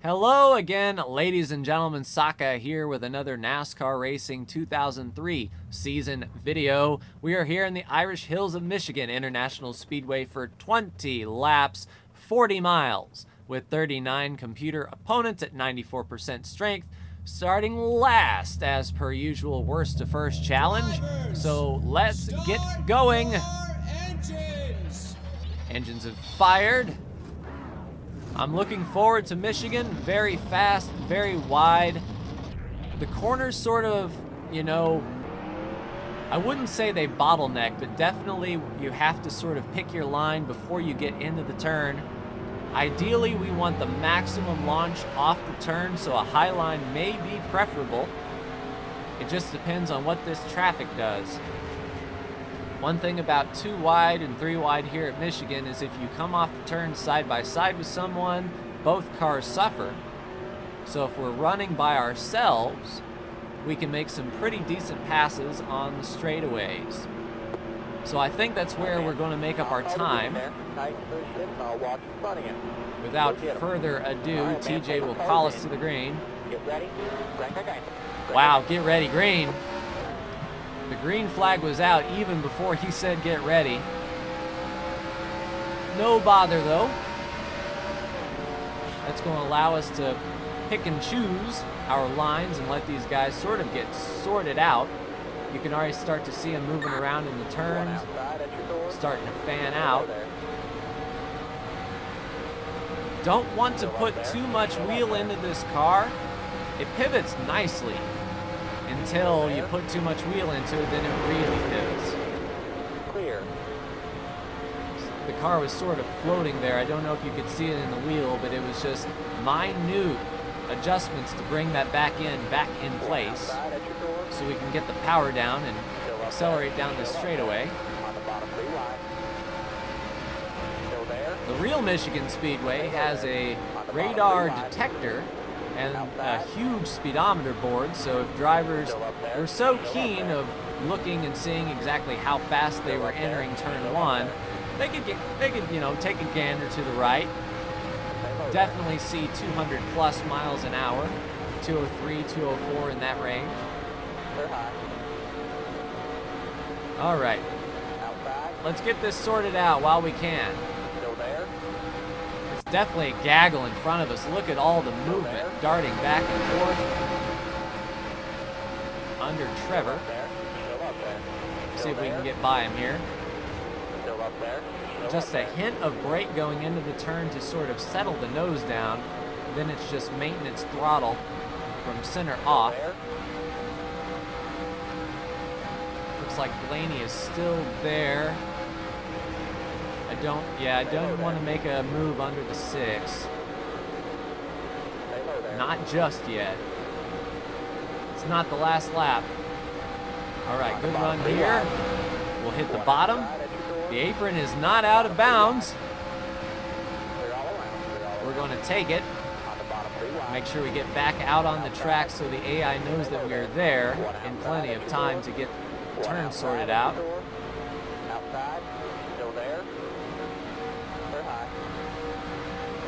Hello again, ladies and gentlemen. Saka here with another NASCAR Racing 2003 season video. We are here in the Irish Hills of Michigan International Speedway for 20 laps, 40 miles, with 39 computer opponents at 94% strength. Starting last, as per usual, worst to first challenge. So let's get going. Engines have fired. I'm looking forward to Michigan. Very fast, very wide. The corners sort of, you know, I wouldn't say they bottleneck, but definitely you have to sort of pick your line before you get into the turn. Ideally, we want the maximum launch off the turn, so a high line may be preferable. It just depends on what this traffic does. One thing about 2 wide and 3 wide here at Michigan is if you come off the turn side by side with someone, both cars suffer. So if we're running by ourselves, we can make some pretty decent passes on the straightaways. So I think that's where we're going to make up our time. Without further ado, TJ will call us to the green. Wow, get ready, green. The green flag was out even before he said get ready. No bother though. That's going to allow us to pick and choose our lines and let these guys sort of get sorted out. You can already start to see them moving around in the turns, starting to fan out. Don't want to put too much wheel into this car. It pivots nicely. Until you put too much wheel into it, then it really pivots. Clear. The car was sort of floating there. I don't know if you could see it in the wheel, but it was just minute adjustments to bring that back in place, so we can get the power down and accelerate down this straightaway. The real Michigan Speedway has a radar detector and a huge speedometer board, so if drivers were so keen of looking and seeing exactly how fast they were entering turn 1, they could you know, take a gander to the right. Definitely see 200 plus miles an hour, 203, 204 in that range. All right, let's get this sorted out while we can. Definitely a gaggle in front of us. Look at all the movement darting back and forth under Trevor. See if we can get by him here. Just a hint of brake going into the turn to sort of settle the nose down. Then it's just maintenance throttle from center off. Looks like Blaney is still there. I don't want to make a move under the 6. Not just yet. It's not the last lap. All right, good run here. We'll hit the bottom. The apron is not out of bounds. We're going to take it. Make sure we get back out on the track so the AI knows that we're there in plenty of time to get the turn sorted out.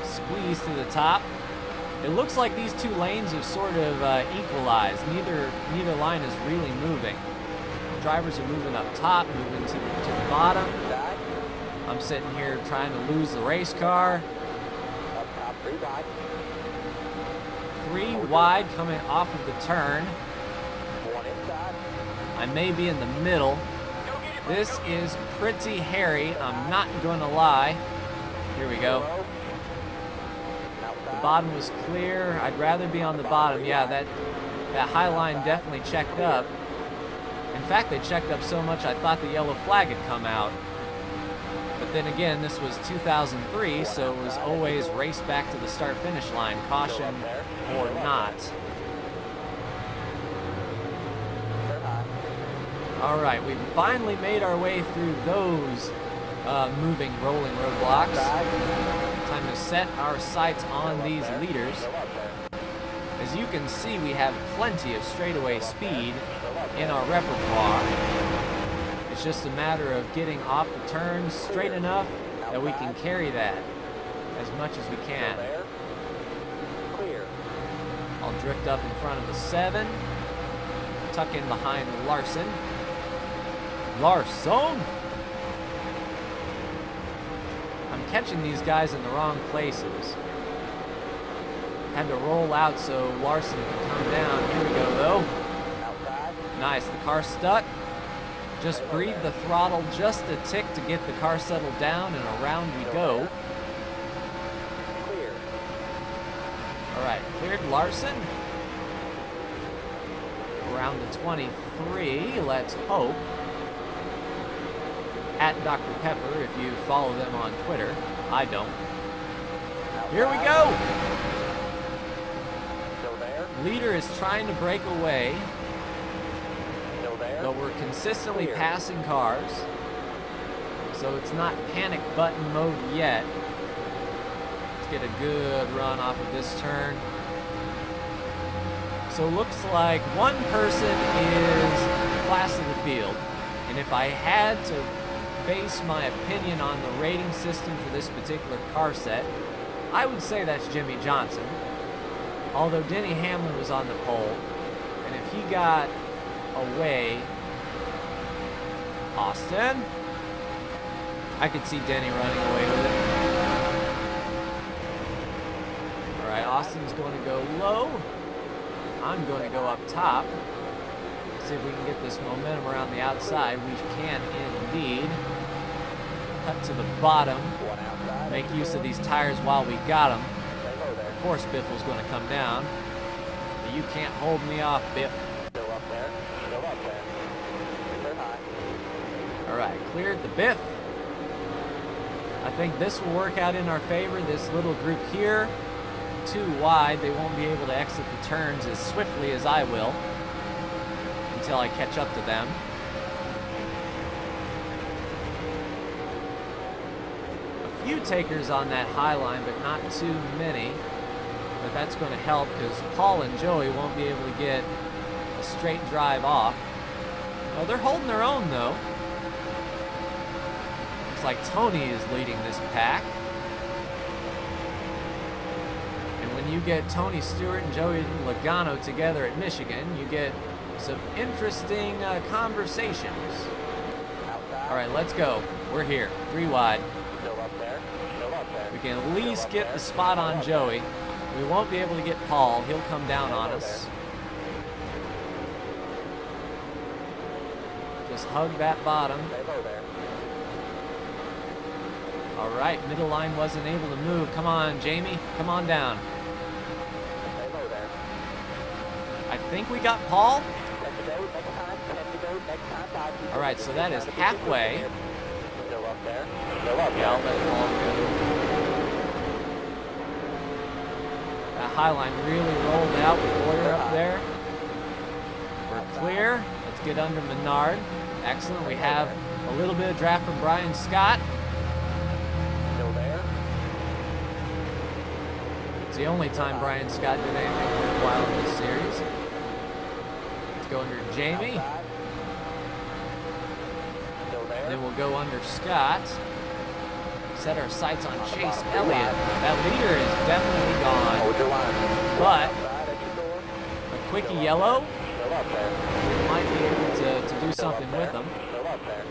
Squeeze to the top. It looks like these 2 lanes have sort of equalized. Neither line is really moving. Drivers are moving up top, moving to the bottom. I'm sitting here trying to lose the race car. 3 wide coming off of the turn. I may be in the middle. This is pretty hairy, I'm not going to lie. Here we go. The bottom was clear. I'd rather be on the bottom. Yeah, that high line definitely checked up. In fact, they checked up so much I thought the yellow flag had come out. But then again, this was 2003, so it was always race back to the start-finish line, caution or not. All right, we've finally made our way through those moving, rolling roadblocks. Time to set our sights on these leaders. As you can see, we have plenty of straightaway speed in our repertoire. It's just a matter of getting off the turns straight enough that we can carry that. as much as we can. There. Clear. I'll drift up in front of the 7. Tuck in behind Larson. Larson! I'm catching these guys in the wrong places. Had to roll out so Larson can come down. Here we go, though. Outside. Nice, the car's stuck. Just breathe the throttle just a tick to get the car settled down, and around we go. Clear. All right, cleared Larson. Around the 23, let's hope. At Dr. Pepper, if you follow them on Twitter. I don't. Here we go! Still there. Leader is trying to break away, Still there. but we're consistently Clear. passing cars. So it's not panic button mode yet. Let's get a good run off of this turn. So looks like one person is class of the field. And if I had to base my opinion on the rating system for this particular car set, I would say that's Jimmy Johnson. Although Denny Hamlin was on the pole, and if he got away, Austin, I could see Denny running away with it. All right, Austin's going to go low. I'm going to go up top. See if we can get this momentum around the outside. We can indeed. Cut to the bottom. One outside. Make use of these tires while we got them. Stay low there. Of course, Biffle's going to come down. But you can't hold me off, Biff. Still up there. Still up there. Clear high. All right, cleared the Biff. I think this will work out in our favor. This little group here, too wide. They won't be able to exit the turns as swiftly as I will until I catch up to them. A few takers on that high line, but not too many. But that's going to help because Paul and Joey won't be able to get a straight drive off. Well, they're holding their own, though. Looks like Tony is leading this pack. And when you get Tony Stewart and Joey Logano together at Michigan, you get some interesting conversations. Outside. All right, let's go. We're here, 3 wide. Still up there. Still up there. We can at least get the spot on Joey. We won't be able to get Paul. He'll come down on us. Just hug that bottom. Stay low there. All right, middle line wasn't able to move. Come on, Jamie. Come on down. Stay low there. I think we got Paul. Set to go next time. Set to go next time. All right, so that is halfway. Still up there. Still up Yeah, I'll there. let Paul go. That high line really rolled out with Boyer up there. We're clear. Let's get under Menard. Excellent. We have a little bit of draft from Brian Scott. Still there. It's the only time Brian Scott did anything worthwhile in this series. Let's go under Jamie. Outside. Still there. Then we'll go under Scott. Set our sights on Chase Elliott. That leader is definitely gone. Hold your line. But Outside at your door. a quickie yellow Still up there. might be able to do Still something up there. with them. Still up there.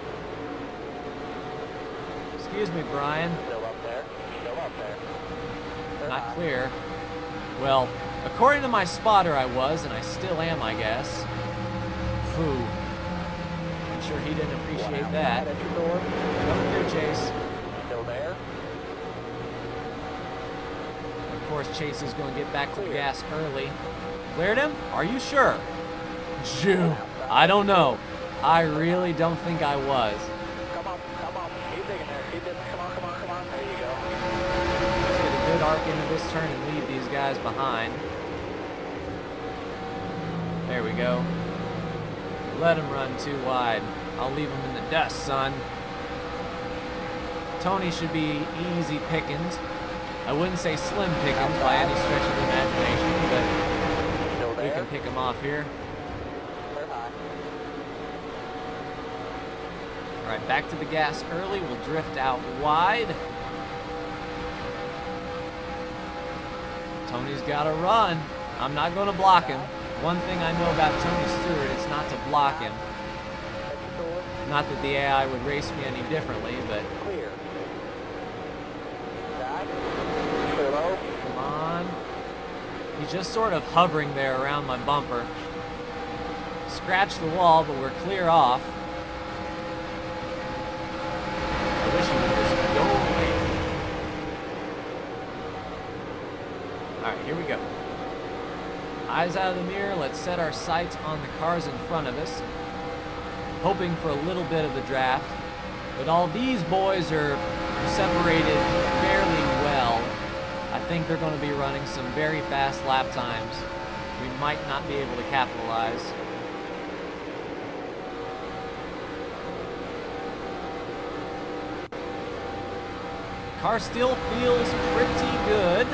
Excuse me, Brian. Still up there. Still up there. They're Not high. clear. Well, according to my spotter, I was, and I still am, I guess. Foo. I'm sure he didn't One appreciate outside that. at your door. Coming through, Chase. Still there. Of course, Chase is going to get back to the gas early. Cleared him? Are you sure? Jew. I don't know. I really don't think I was. Come on. Come on. Keep digging there. Keep digging. Come on. Come on. Come on. There you go. Let's get a good arc into this turn and leave these guys behind. There we go. Let him run too wide. I'll leave him in the dust, son. Tony should be easy pickings. I wouldn't say slim pickings by any stretch of the imagination, Still but we there. can pick him off here. They're high. All right, back to the gas early. We'll drift out wide. Tony's got to run. I'm not going to block him. One thing I know about Tony Stewart is not to block him. Not that the AI would race me any differently, but... Clear. Back. Clear low. Come on. He's just sort of hovering there around my bumper. Scratch the wall, but we're clear off. I wish he would just go away. Alright, here we go. Eyes out of the mirror, let's set our sights on the cars in front of us. Hoping for a little bit of the draft. But all these boys are separated fairly well. I think they're going to be running some very fast lap times. We might not be able to capitalize. Car still feels pretty good.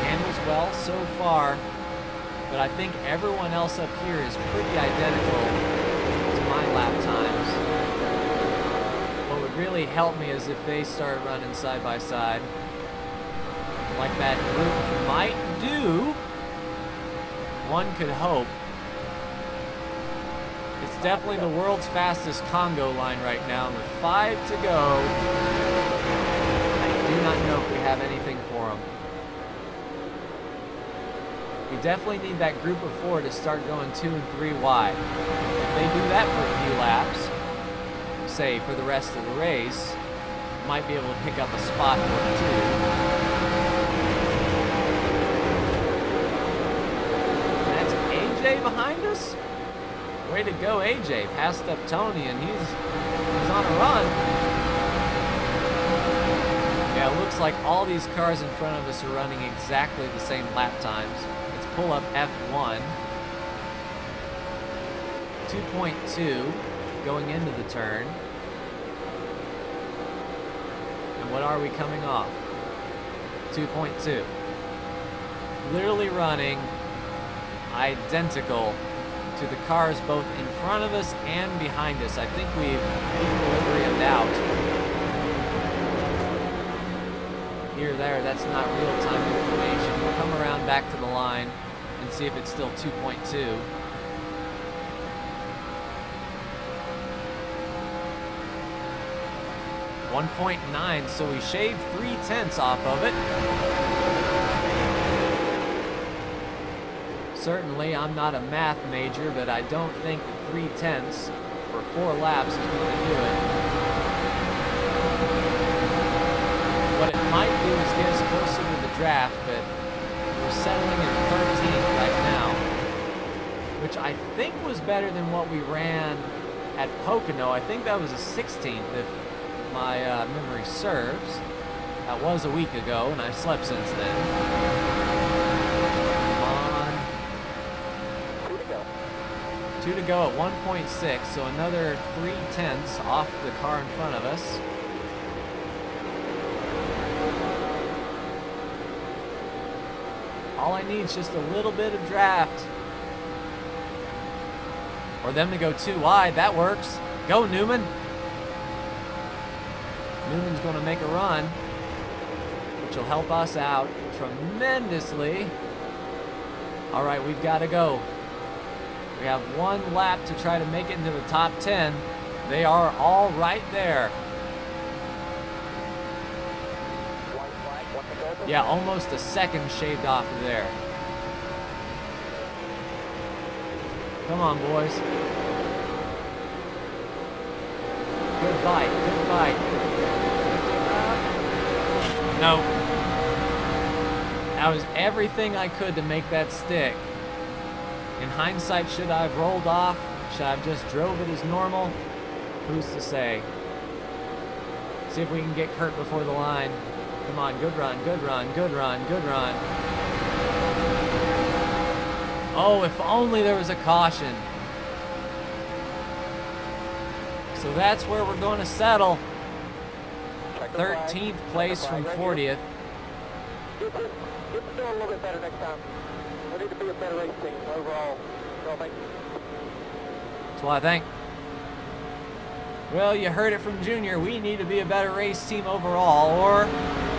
Handles well so far. But I think everyone else up here is pretty identical to my lap times. What would really help me is if they start running side by side, like that group might do. One could hope. It's definitely the world's fastest Congo line right now, and with 5 to go, I do not know if we have anything for them. We definitely need that group of 4 to start going 2 and 3 wide. If they do that for a few laps, say for the rest of the race, might be able to pick up a spot or 2. That's AJ behind us? Way to go, AJ. Passed up Tony, and he's on a run. Yeah, it looks like all these cars in front of us are running exactly the same lap times. Let's pull up F1. 2.2 going into the turn. And what are we coming off? 2.2. Literally running identical to the cars both in front of us and behind us. I think we've equilibriumed out. Here, there, that's not real-time information. We'll come around back to the line and see if it's still 2.2. .9, so we shaved 0.3 off of it. Certainly, I'm not a math major, but I don't think that 0.3 for 4 laps is going to do it. What it might do is get us closer to the draft, but we're settling in 13th right now, which I think was better than what we ran at Pocono. I think that was a 16th, if my memory serves. That was a week ago, and I've slept since then. 2 to go at 1.6, so another 0.3 off the car in front of us. All I need is just a little bit of draft. Or them to go 2 wide, that works. Go, Newman. Newman's going to make a run, which will help us out tremendously. All right, we've got to go. We have 1 lap to try to make it into the top 10. They are all right there. Yeah, almost a second shaved off of there. Come on, boys. Good bite, good bite. No. That was everything I could to make that stick. In hindsight, should I have rolled off? Should I have just drove it as normal? Who's to say? See if we can get Kurt before the line. Come on, good run, good run, good run, good run. Oh, if only there was a caution. So that's where we're going to settle. 13th place from 40th. Get to do a little bit better next time. We need to be a better race team overall. Don't think. That's what I think. Well, you heard it from Junior. We need to be a better race team overall, or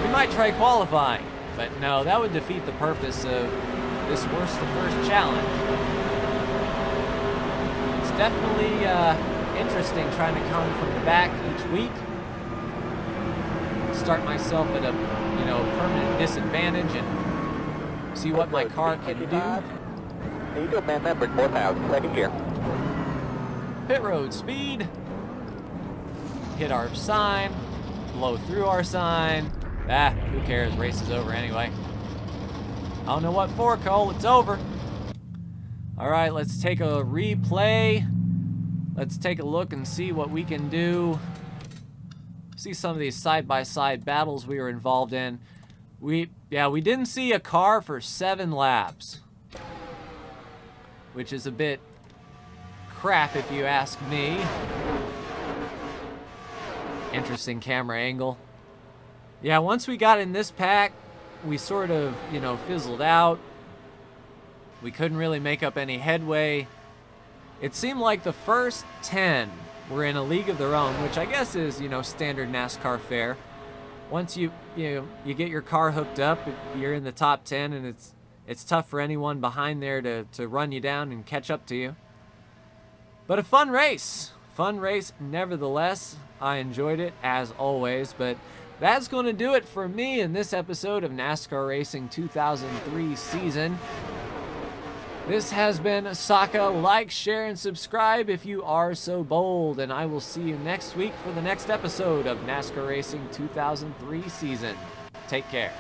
we might try qualifying. But no, that would defeat the purpose of this worst to first challenge. It's definitely interesting trying to come from the back each week. Start myself at a, you know, permanent disadvantage and see what my car can do. You go man member 4,000, second gear. Pit road speed. Hit our sign. Blow through our sign. Ah, who cares? Race is over anyway. I don't know what for, Cole. It's over. All right, let's take a replay. Let's take a look and see what we can do. See some of these side-by-side battles we were involved in. We didn't see a car for 7 laps, which is a bit crap if you ask me. Interesting camera angle. Yeah, once we got in this pack, we sort of, you know, fizzled out. We couldn't really make up any headway. It seemed like the first 10 were in a league of their own, which I guess is, you know, standard NASCAR fare. Once you get your car hooked up, you're in the top 10, and it's tough for anyone behind there to run you down and catch up to you. But a fun race nevertheless. I enjoyed it as always, but that's going to do it for me in this episode of NASCAR Racing 2003 season. This has been Saka. Like, share, and subscribe if you are so bold, and I will see you next week for the next episode of NASCAR Racing 2003 season. Take care.